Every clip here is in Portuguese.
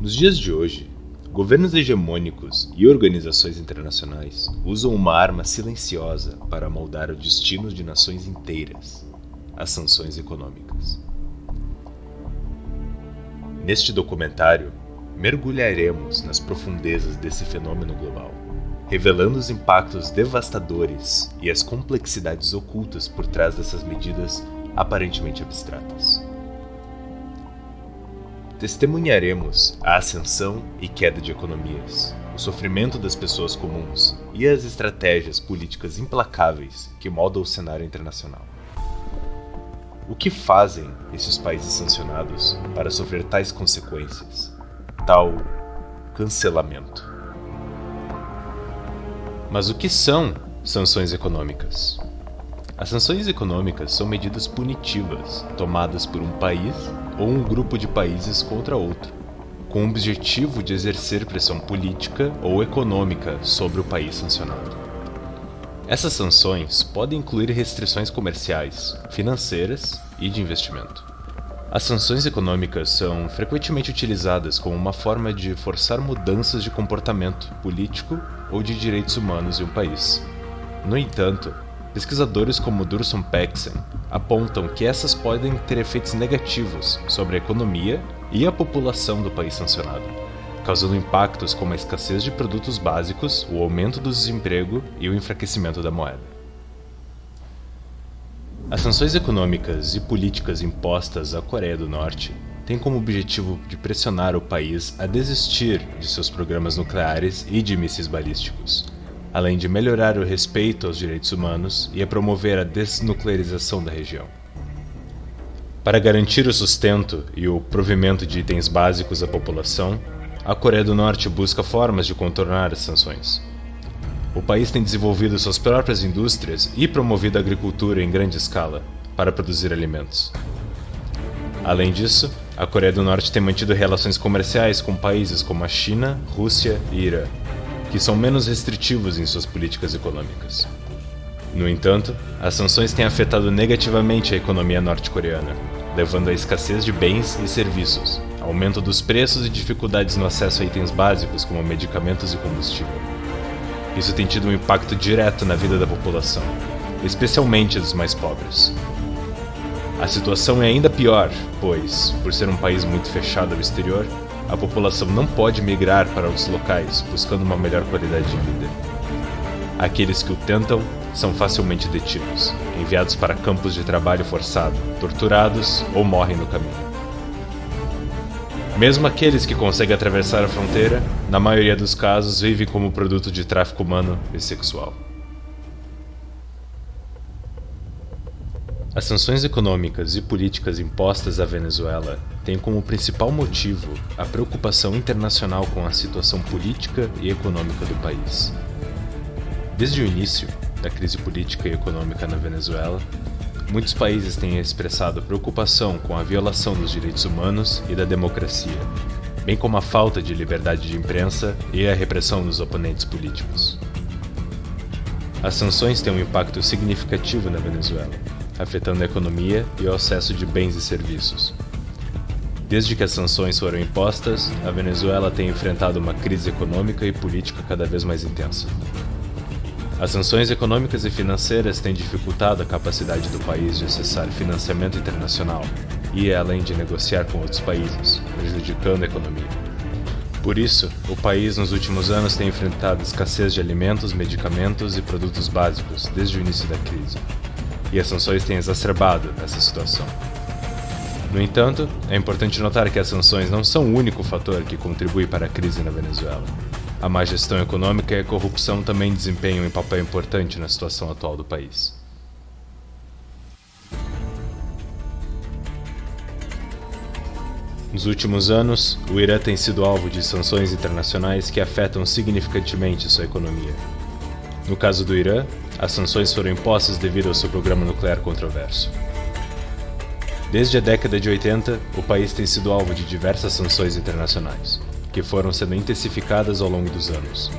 Nos dias de hoje, governos hegemônicos e organizações internacionais usam uma arma silenciosa para moldar o destino de nações inteiras: as sanções econômicas. Neste documentário, mergulharemos nas profundezas desse fenômeno global, revelando os impactos devastadores e as complexidades ocultas por trás dessas medidas aparentemente abstratas. Testemunharemos a ascensão e queda de economias, o sofrimento das pessoas comuns e as estratégias políticas implacáveis que moldam o cenário internacional. O que fazem esses países sancionados para sofrer tais consequências, tal cancelamento? Mas o que são sanções econômicas? As sanções econômicas são medidas punitivas tomadas por um país ou um grupo de países contra outro, com o objetivo de exercer pressão política ou econômica sobre o país sancionado. Essas sanções podem incluir restrições comerciais, financeiras e de investimento. As sanções econômicas são frequentemente utilizadas como uma forma de forçar mudanças de comportamento político ou de direitos humanos em um país. No entanto, pesquisadores como Dursun Peksen apontam que essas podem ter efeitos negativos sobre a economia e a população do país sancionado, causando impactos como a escassez de produtos básicos, o aumento do desemprego e o enfraquecimento da moeda. As sanções econômicas e políticas impostas à Coreia do Norte têm como objetivo de pressionar o país a desistir de seus programas nucleares e de mísseis balísticos, além de melhorar o respeito aos direitos humanos e a promover a desnuclearização da região. Para garantir o sustento e o provimento de itens básicos à população, a Coreia do Norte busca formas de contornar as sanções. O país tem desenvolvido suas próprias indústrias e promovido a agricultura em grande escala para produzir alimentos. Além disso, a Coreia do Norte tem mantido relações comerciais com países como a China, Rússia e Irã, que são menos restritivos em suas políticas econômicas. No entanto, as sanções têm afetado negativamente a economia norte-coreana, levando à escassez de bens e serviços, aumento dos preços e dificuldades no acesso a itens básicos como medicamentos e combustível. Isso tem tido um impacto direto na vida da população, especialmente dos mais pobres. A situação é ainda pior, pois, por ser um país muito fechado ao exterior, a população não pode migrar para outros locais buscando uma melhor qualidade de vida. Aqueles que o tentam são facilmente detidos, enviados para campos de trabalho forçado, torturados ou morrem no caminho. Mesmo aqueles que conseguem atravessar a fronteira, na maioria dos casos, vivem como produto de tráfico humano e sexual. As sanções econômicas e políticas impostas à Venezuela têm como principal motivo a preocupação internacional com a situação política e econômica do país. Desde o início da crise política e econômica na Venezuela, muitos países têm expressado preocupação com a violação dos direitos humanos e da democracia, bem como a falta de liberdade de imprensa e a repressão dos oponentes políticos. As sanções têm um impacto significativo na Venezuela, afetando a economia e o acesso de bens e serviços. Desde que as sanções foram impostas, a Venezuela tem enfrentado uma crise econômica e política cada vez mais intensa. As sanções econômicas e financeiras têm dificultado a capacidade do país de acessar financiamento internacional e, além de negociar com outros países, prejudicando a economia. Por isso, o país nos últimos anos tem enfrentado escassez de alimentos, medicamentos e produtos básicos desde o início da crise, e as sanções têm exacerbado essa situação. No entanto, é importante notar que as sanções não são o único fator que contribui para a crise na Venezuela. A má gestão econômica e a corrupção também desempenham um papel importante na situação atual do país. Nos últimos anos, o Irã tem sido alvo de sanções internacionais que afetam significativamente sua economia. No caso do Irã, as sanções foram impostas devido ao seu programa nuclear controverso. Desde a década de 80, o país tem sido alvo de diversas sanções internacionais, que foram sendo intensificadas ao longo dos anos.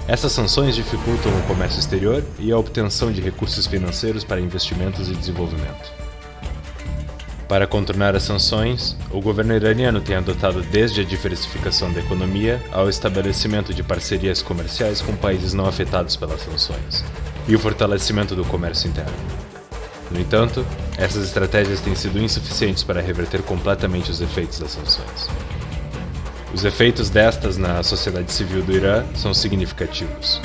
Essas sanções dificultam o comércio exterior e a obtenção de recursos financeiros para investimentos e desenvolvimento. Para contornar as sanções, o governo iraniano tem adotado desde a diversificação da economia ao estabelecimento de parcerias comerciais com países não afetados pelas sanções e o fortalecimento do comércio interno. No entanto, essas estratégias têm sido insuficientes para reverter completamente os efeitos das sanções. Os efeitos destas na sociedade civil do Irã são significativos.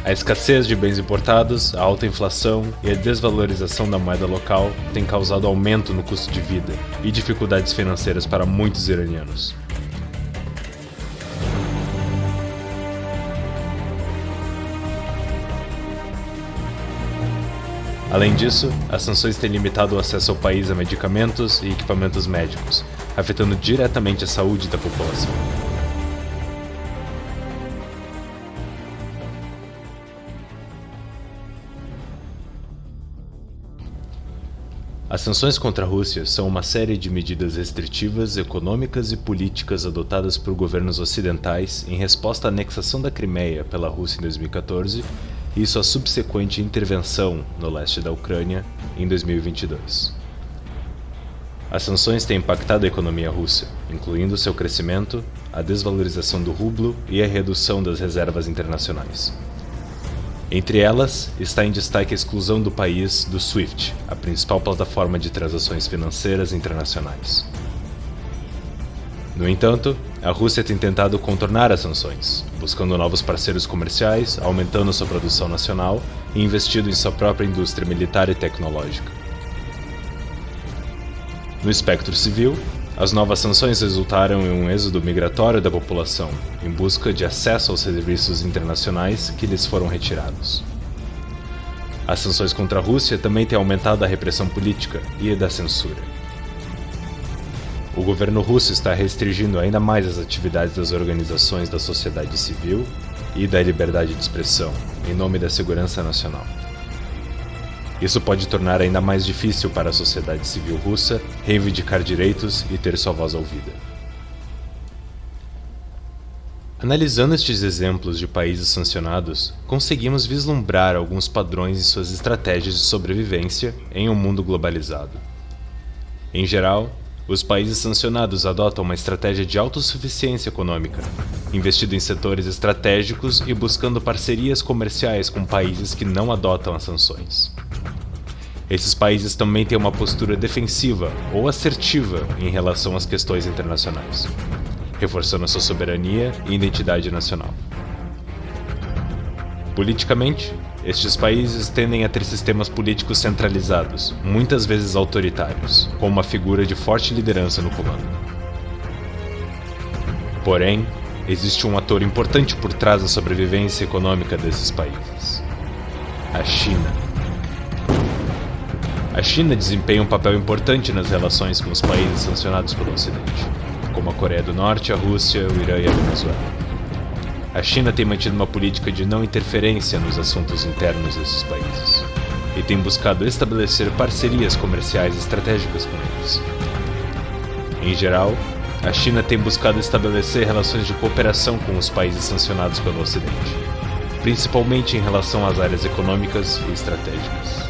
A escassez de bens importados, a alta inflação e a desvalorização da moeda local têm causado aumento no custo de vida e dificuldades financeiras para muitos iranianos. Além disso, as sanções têm limitado o acesso ao país a medicamentos e equipamentos médicos, afetando diretamente a saúde da população. As sanções contra a Rússia são uma série de medidas restritivas, econômicas e políticas adotadas por governos ocidentais em resposta à anexação da Crimeia pela Rússia em 2014 e sua subsequente intervenção no leste da Ucrânia em 2022. As sanções têm impactado a economia russa, incluindo seu crescimento, a desvalorização do rublo e a redução das reservas internacionais. Entre elas, está em destaque a exclusão do país do SWIFT, a principal plataforma de transações financeiras internacionais. No entanto, a Rússia tem tentado contornar as sanções, buscando novos parceiros comerciais, aumentando sua produção nacional e investindo em sua própria indústria militar e tecnológica. No espectro civil, as novas sanções resultaram em um êxodo migratório da população, em busca de acesso aos serviços internacionais que lhes foram retirados. As sanções contra a Rússia também têm aumentado a repressão política e a da censura. O governo russo está restringindo ainda mais as atividades das organizações da sociedade civil e da liberdade de expressão, em nome da segurança nacional. Isso pode tornar ainda mais difícil para a sociedade civil russa reivindicar direitos e ter sua voz ouvida. Analisando estes exemplos de países sancionados, conseguimos vislumbrar alguns padrões em suas estratégias de sobrevivência em um mundo globalizado. Em geral, os países sancionados adotam uma estratégia de autossuficiência econômica, investindo em setores estratégicos e buscando parcerias comerciais com países que não adotam as sanções. Esses países também têm uma postura defensiva ou assertiva em relação às questões internacionais, reforçando sua soberania e identidade nacional. Politicamente, estes países tendem a ter sistemas políticos centralizados, muitas vezes autoritários, com uma figura de forte liderança no comando. Porém, existe um ator importante por trás da sobrevivência econômica desses países: a China. A China desempenha um papel importante nas relações com os países sancionados pelo Ocidente, como a Coreia do Norte, a Rússia, o Irã e a Venezuela. A China tem mantido uma política de não interferência nos assuntos internos desses países e tem buscado estabelecer parcerias comerciais estratégicas com eles. Em geral, a China tem buscado estabelecer relações de cooperação com os países sancionados pelo Ocidente, principalmente em relação às áreas econômicas e estratégicas.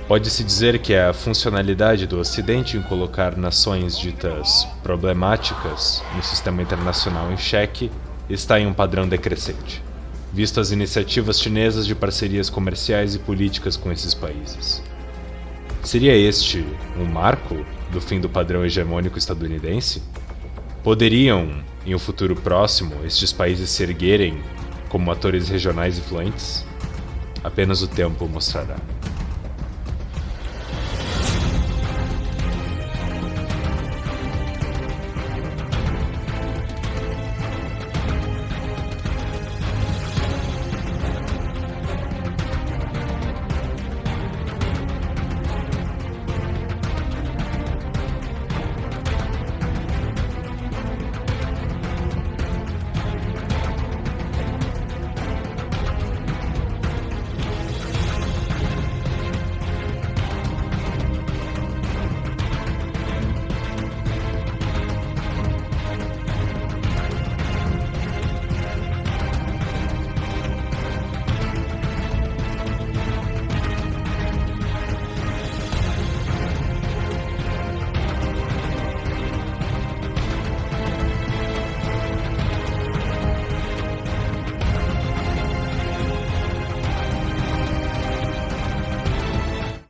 Pode-se dizer que a funcionalidade do Ocidente em colocar nações ditas problemáticas no sistema internacional em xeque está em um padrão decrescente, visto as iniciativas chinesas de parcerias comerciais e políticas com esses países. Seria este um marco do fim do padrão hegemônico estadunidense? Poderiam, em um futuro próximo, estes países se erguerem como atores regionais influentes? Apenas o tempo mostrará.